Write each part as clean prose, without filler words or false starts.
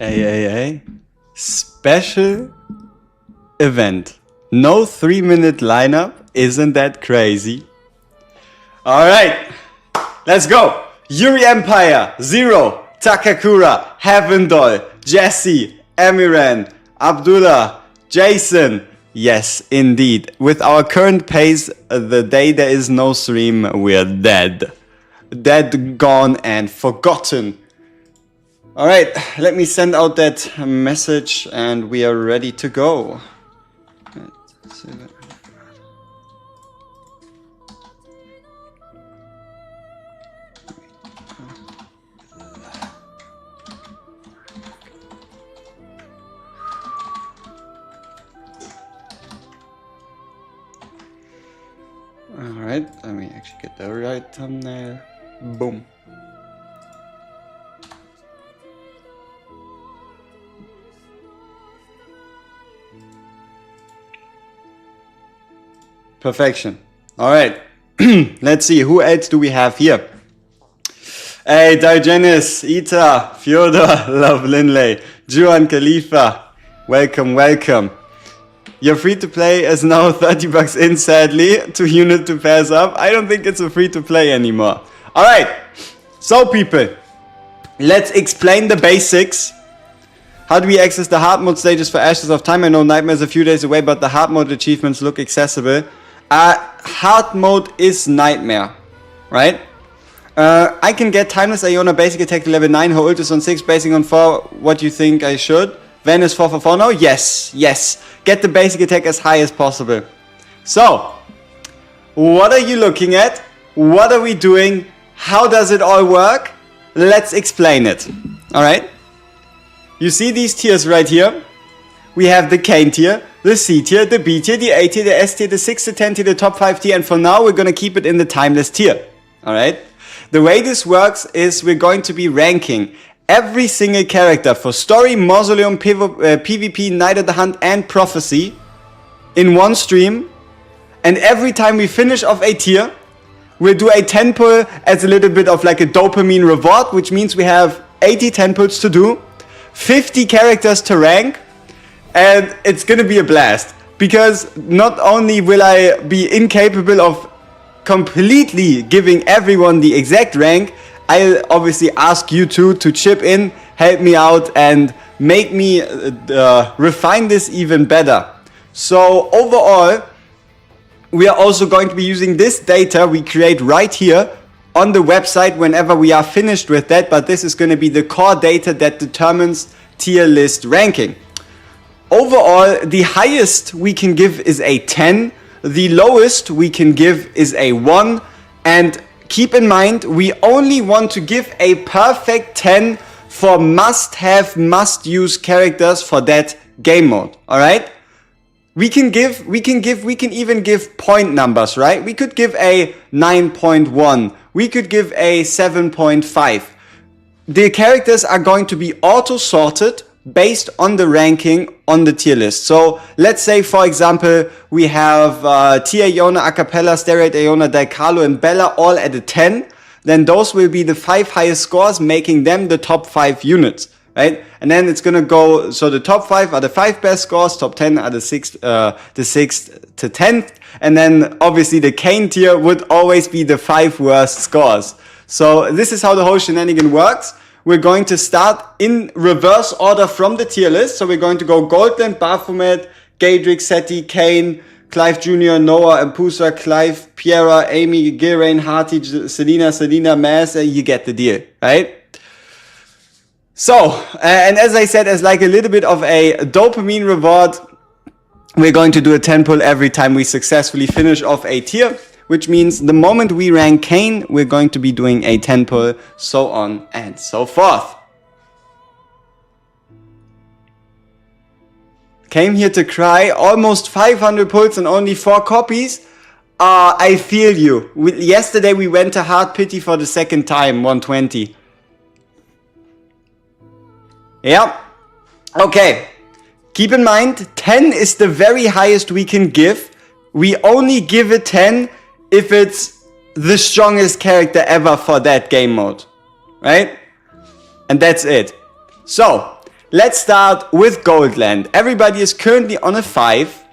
Hey. Special event. No 3-minute lineup. Isn't that crazy? Alright. Let's go. Yuri Empire. Zero. Takakura. Heavendoll. Jesse. Emiran. Abdullah. Jason. Yes, indeed. With our current pace, the day there is no stream, we're dead. Dead, gone, and forgotten. Alright, let me send out that message and we are ready to go. Alright, let me actually get the right thumbnail. Boom. Perfection. Alright. Let's see, who else do we have here? Hey, Diogenes, Ita, Fyodor, Love Linley, Juan Khalifa. Welcome. You're free to play as now 30 bucks in, sadly. 2 unit to pass up. I don't think it's a free to play anymore. Alright. So people, let's explain the basics. How do we access the hard mode stages for Ashes of Time? I know Nightmare is a few days away, but the hard mode achievements look accessible. Hard mode is Nightmare, right? I can get Timeless Iona basic attack to level 9, her ult is on 6, basing on 4. What do you think I should? Van is 4 for 4 now? Yes. Get the basic attack as high as possible. So, what are you looking at? What are we doing? How does it all work? Let's explain it. Alright? You see these tiers right here? We have the Cain tier, the C tier, the B tier, the A tier, the S tier, the 6 to 10 tier, the top 5 tier, and for now we're gonna keep it in the Timeless tier. Alright? The way this works is we're going to be ranking every single character for Story, Mausoleum, PvP, Night of the Hunt, and Prophecy in one stream. And every time we finish off a tier, we'll do a 10 pull as a little bit of like a dopamine reward, which means we have 80 10 pulls to do, 50 characters to rank, and it's gonna be a blast. Because not only will I be incapable of completely giving everyone the exact rank, I'll obviously ask you two to chip in, help me out, and make me refine this even better. So overall, we are also going to be using this data we create right here on the website whenever we are finished with that, but this is going to be the core data that determines tier list ranking. Overall, the highest we can give is a 10, the lowest we can give is a 1, and keep in mind, we only want to give a perfect 10 for must-have, must-use characters for that game mode, alright? We can even give point numbers, right? We could give a 9.1. We could give a 7.5. The characters are going to be auto-sorted based on the ranking on the tier list. So let's say, for example, we have Tia Iona, Acapella, Steroid Iona, Daikalo, and Bella all at a 10. Then those will be the 5 highest scores, making them the top 5 units. Right? And then it's gonna go, so the top 5 are the 5 best scores, top 10 are the 6th to 10th, and then obviously the Cain tier would always be the 5 worst scores. So this is how the whole shenanigan works. We're going to start in reverse order from the tier list. So we're going to go Goldland, Baphomet, Gadrick, Sati, Cain, Clive Jr, Noah, Ampusa, Clive, Piera, Amy, Gilrain, Harty, Selena, Maz, you get the deal, right? So, and as I said, as like a little bit of a dopamine reward, we're going to do a 10 pull every time we successfully finish off a tier, which means the moment we rank Cain, we're going to be doing a 10 pull, so on and so forth. Came here to cry, almost 500 pulls and only 4 copies. I feel you. Yesterday we went to Hard Pity for the second time, 120. Yeah, okay, keep in mind, 10 is the very highest we can give. We only give it 10 if it's the strongest character ever for that game mode, right? And that's it. So, let's start with Goldland. Everybody is currently on a 5,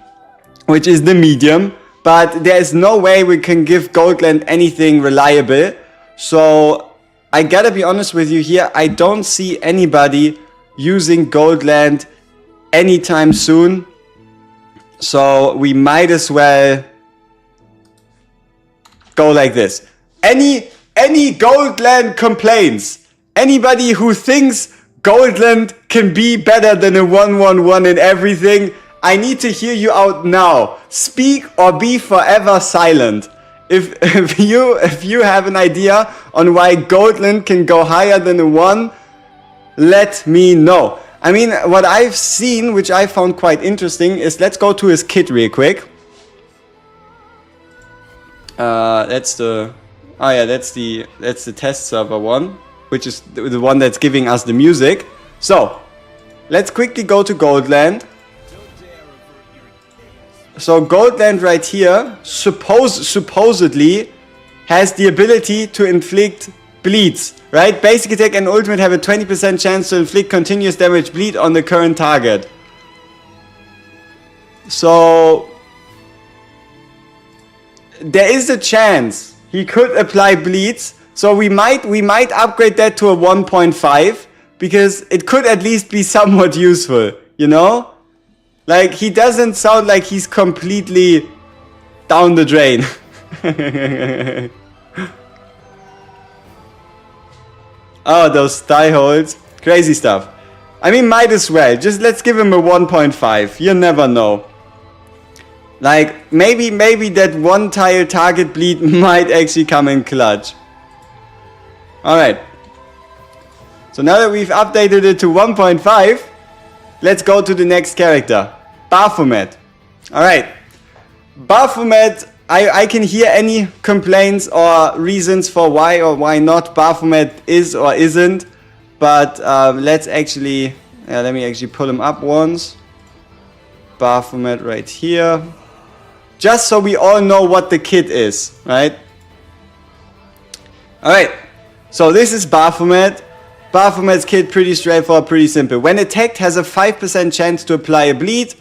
which is the medium, but there is no way we can give Goldland anything reliable. So I gotta be honest with you here, I don't see anybody using Goldland anytime soon. So we might as well go like this. Any Goldland complaints? Anybody who thinks Goldland can be better than a 1/1/1 in everything? I need to hear you out now. Speak or be forever silent. If you have an idea on why Goldland can go higher than a 1, let me know. I mean, what I've seen, which I found quite interesting, is let's go to his kit real quick. That's the test server one, which is the one that's giving us the music. So let's quickly go to Goldland. So Goldland right here supposedly has the ability to inflict bleeds, right? Basic attack and ultimate have a 20% chance to inflict continuous damage bleed on the current target. So there is a chance he could apply bleeds. So we might upgrade that to a 1.5 because it could at least be somewhat useful, you know? Like, he doesn't sound like he's completely down the drain. Oh, those thigh holds. Crazy stuff. I mean, might as well. Just let's give him a 1.5. You never know. Like, maybe that one tile target bleed might actually come in clutch. Alright. So now that we've updated it to 1.5, let's go to the next character. Baphomet. Alright. Baphomet, I can hear any complaints or reasons for why or why not Baphomet is or isn't. But let's actually, let me actually pull him up once. Baphomet right here. Just so we all know what the kit is, right? Alright. So this is Baphomet. Baphomet's kit, pretty straightforward, pretty simple. When attacked, has a 5% chance to apply a bleed.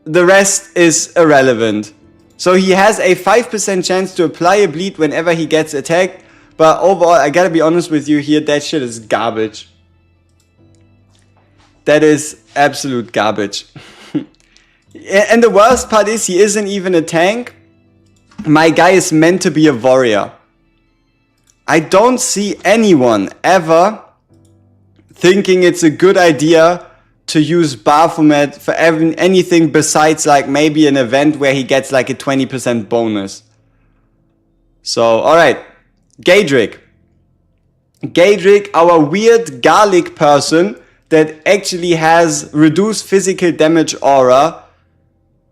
The rest is irrelevant. So he has a 5% chance to apply a bleed whenever he gets attacked. But overall, I gotta be honest with you here, that shit is garbage. That is absolute garbage. And the worst part is, he isn't even a tank. My guy is meant to be a warrior. I don't see anyone ever thinking it's a good idea to use Baphomet for anything besides like maybe an event where he gets like a 20% bonus. So, alright. Gadrick. Gadrick, our weird garlic person that actually has reduced physical damage aura.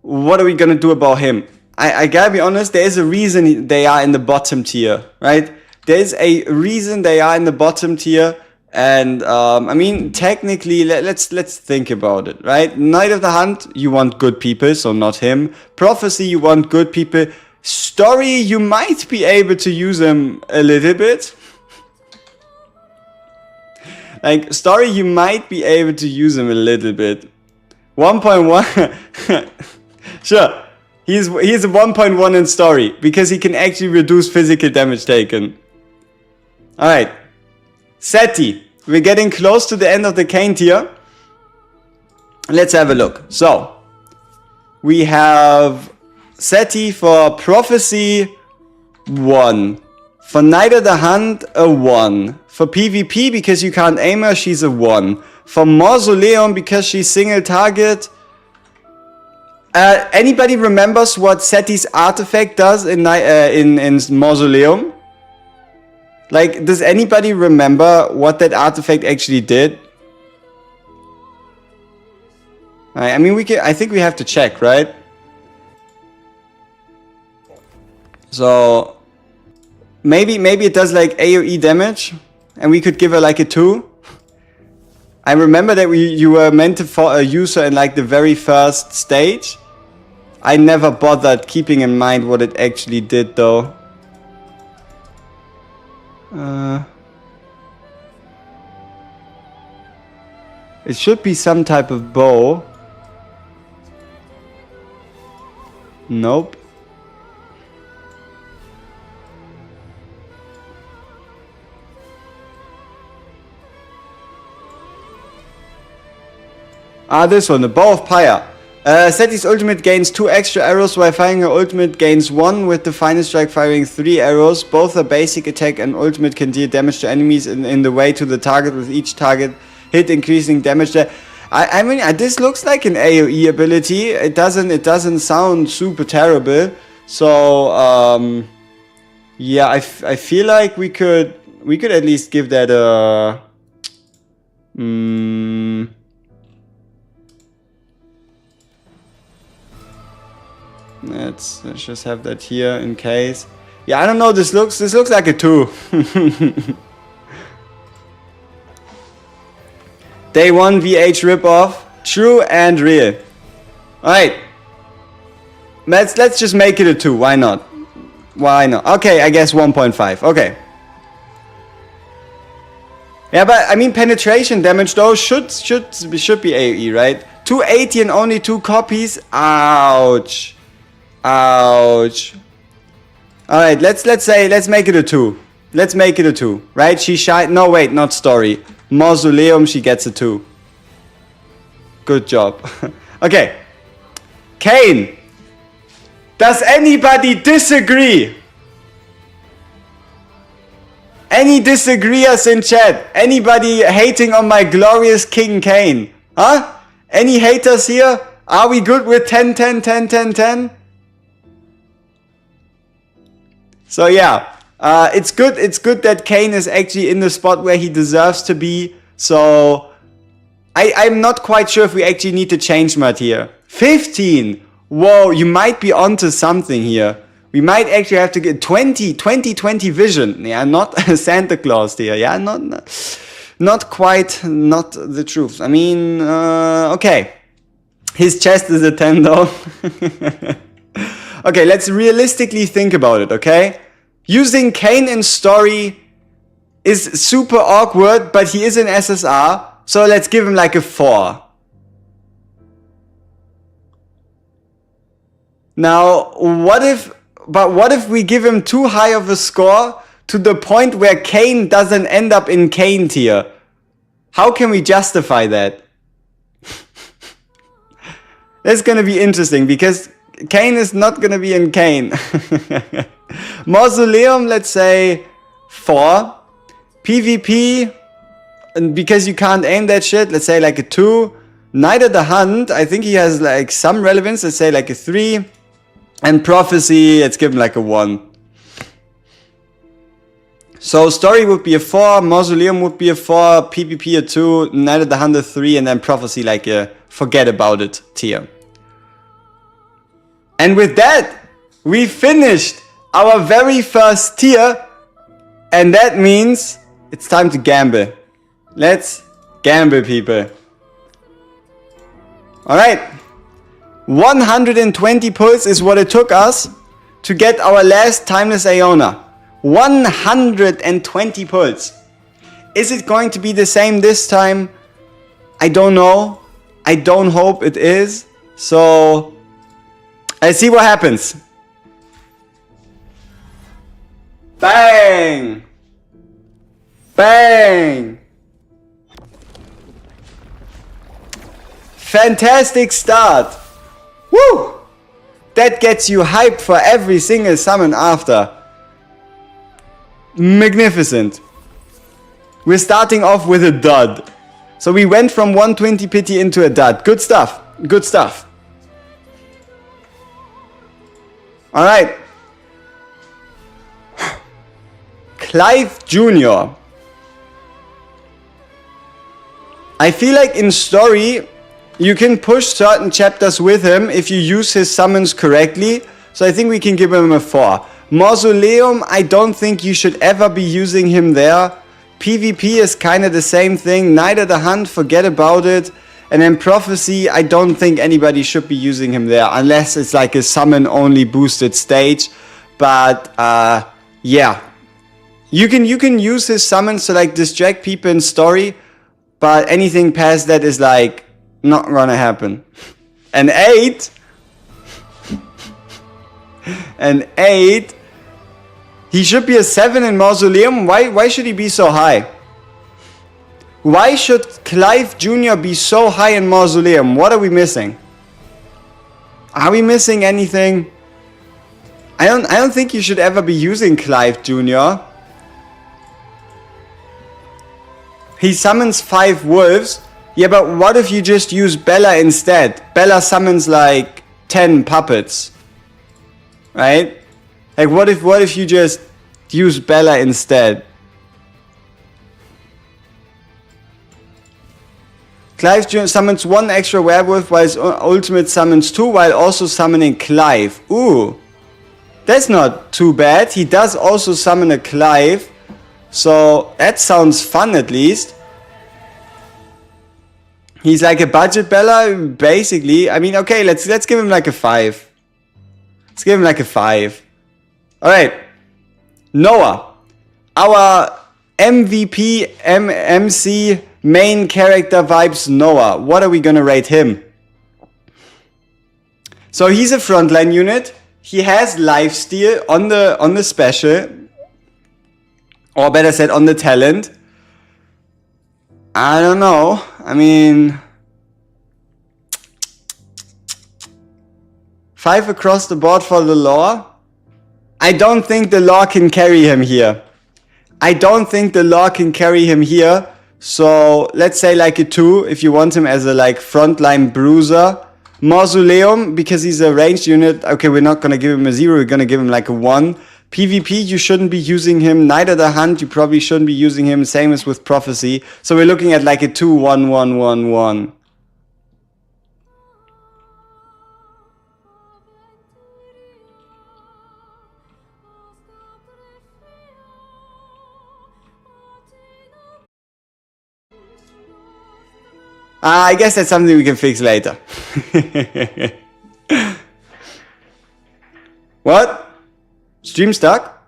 What are we gonna do about him? I gotta be honest, there is a reason they are in the bottom tier, right? There's a reason they are in the bottom tier. And I mean, technically, let's think about it, right? Knight of the Hunt, you want good people, so not him. Prophecy, you want good people. Story, you might be able to use him a little bit. Like, story, you might be able to use him a little bit. 1.1. Sure, he's a 1.1 in story because he can actually reduce physical damage taken. Alright. Sati. We're getting close to the end of the Cain tier. Let's have a look. So, we have Sati for Prophecy, 1. For Knight of the Hunt, a 1. For PvP, because you can't aim her, she's a 1. For Mausoleum, because she's single target. Anybody remembers what Sati's artifact does in Mausoleum? Like, does anybody remember what that artifact actually did? I mean, I think we have to check, right? So, maybe it does like AoE damage, and we could give her like a 2. I remember that you were meant to use her in like the very first stage. I never bothered keeping in mind what it actually did, though. It should be some type of bow. Nope. This one, the Bow of Pyre. Sati's ultimate gains 2 extra arrows, while firing her ultimate gains 1, with the final strike firing 3 arrows. Both her basic attack and ultimate can deal damage to enemies in the way to the target, with each target hit increasing damage there. I mean, this looks like an AoE ability. It doesn't sound super terrible. So yeah, I feel like we could at least give that a Let's just have that here in case. Yeah, I don't know. This looks like a 2. Day 1 VH ripoff, true and real. All right, let's just make it a 2. Why not? Why not? Okay, I guess 1.5. Okay. Yeah, but I mean, penetration damage though should be AoE, right? 280 and only 2 copies. Ouch. Ouch. Alright, let's make it a 2. Let's make it a 2. Right? She shine. No, wait, not story. Mausoleum, she gets a 2. Good job. Okay. Cain. Does anybody disagree? Any disagreeers in chat? Anybody hating on my glorious King Cain? Huh? Any haters here? Are we good with 10, 10, 10, 10, 10? So yeah, it's good that Cain is actually in the spot where he deserves to be. So I'm not quite sure if we actually need to change much here. 15! Whoa, you might be onto something here. We might actually have to get 20 vision. Yeah, not Santa Claus here. Yeah, not quite, not the truth. I mean, okay. His chest is a 10 though. Okay, let's realistically think about it, okay? Using Cain in story is super awkward, but he is an SSR, so let's give him like a 4. Now, what if we give him too high of a score to the point where Cain doesn't end up in Cain tier? How can we justify that? That's gonna be interesting because Cain is not gonna be in Cain. Mausoleum, let's say 4. PvP, and because you can't aim that shit, let's say like a 2. Night of the Hunt, I think he has like some relevance, let's say like a 3. And Prophecy, let's give him like a 1. So Story would be a 4, Mausoleum would be a 4, PvP a 2, Night of the Hunt a 3, and then Prophecy like a forget about it tier. And with that, we finished our very first tier, and that means it's time to gamble. Let's gamble, people. Alright. 120 pulls is what it took us to get our last Timeless Aeona. 120 pulls. Is it going to be the same this time? I don't know. I don't hope it is. So, let's see what happens. Bang! Bang! Fantastic start! Woo! That gets you hyped for every single summon after. Magnificent. We're starting off with a dud. So we went from 120 pity into a dud. Good stuff. Good stuff. Alright. Clive Jr. I feel like in story, you can push certain chapters with him if you use his summons correctly. So I think we can give him a 4. Mausoleum, I don't think you should ever be using him there. PvP is kind of the same thing. Night of the Hunt, forget about it. And then Prophecy, I don't think anybody should be using him there. Unless it's like a summon only boosted stage. But yeah. You can use his summons to like distract people in story. but anything past that is like not gonna happen. An 8. An 8. He should be a 7 in Mausoleum. Why should he be so high? Why should Clive Jr. be so high in Mausoleum? What are we missing? Are we missing anything? I don't think you should ever be using Clive Jr. He summons 5 wolves. Yeah, but what if you just use Bella instead? Bella summons like 10 puppets. Right? Like what if you just use Bella instead? Clive Jr. summons 1 extra werewolf while his ultimate summons 2 while also summoning Clive. Ooh. That's not too bad. He does also summon a Clive. So that sounds fun at least. He's like a budget Bella, basically. I mean, okay, let's give him like a 5. Let's give him like a 5. Alright. Noah. Our MVP, MC, main character vibes Noah. What are we gonna rate him? So he's a frontline unit. He has lifesteal on the special. Or better said, on the talent. I don't know. I mean, 5 across the board for the lore. I don't think the lore can carry him here. I don't think the lore can carry him here. So let's say like a 2 if you want him as a like frontline bruiser. Mausoleum, because he's a ranged unit. Okay, we're not gonna give him a 0. We're gonna give him like a 1. PvP, you shouldn't be using him. Neither the Hunt, you probably shouldn't be using him. Same as with Prophecy. So we're looking at like a 2, 1, 1, 1, 1. I guess that's something we can fix later. What? Stream stuck?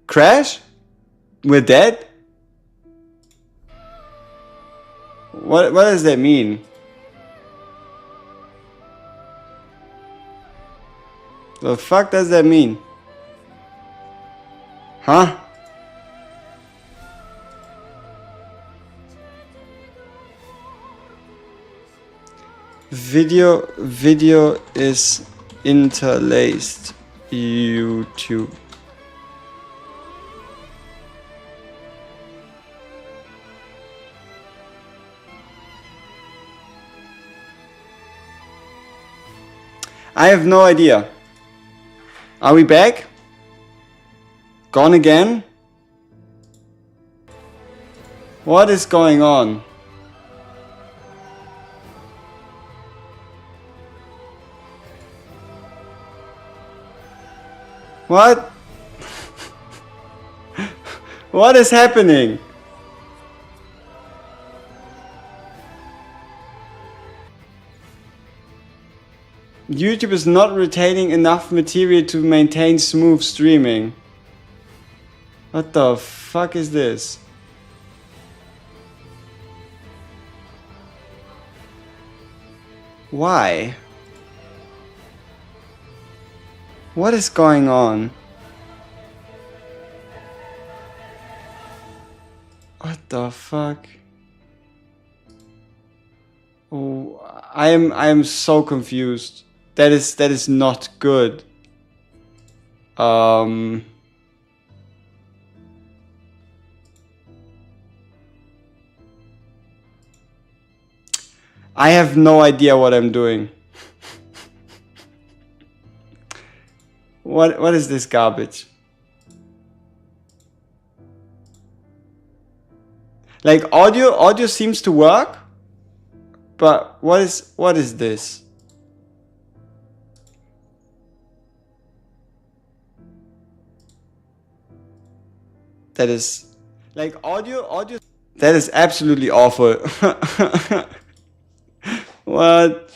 Crash? We're dead? What does that mean? The fuck does that mean? Huh? Video is interlaced. YouTube. I have no idea. Are we back? Gone again? What is going on? What? What is happening? YouTube is not retaining enough material to maintain smooth streaming. What the fuck is this? Why? What is going on? What the fuck? Oh, I am so confused. That is not good. I have no idea what I'm doing. What is this garbage? Like audio seems to work, but what is this? That is like audio that is absolutely awful. What?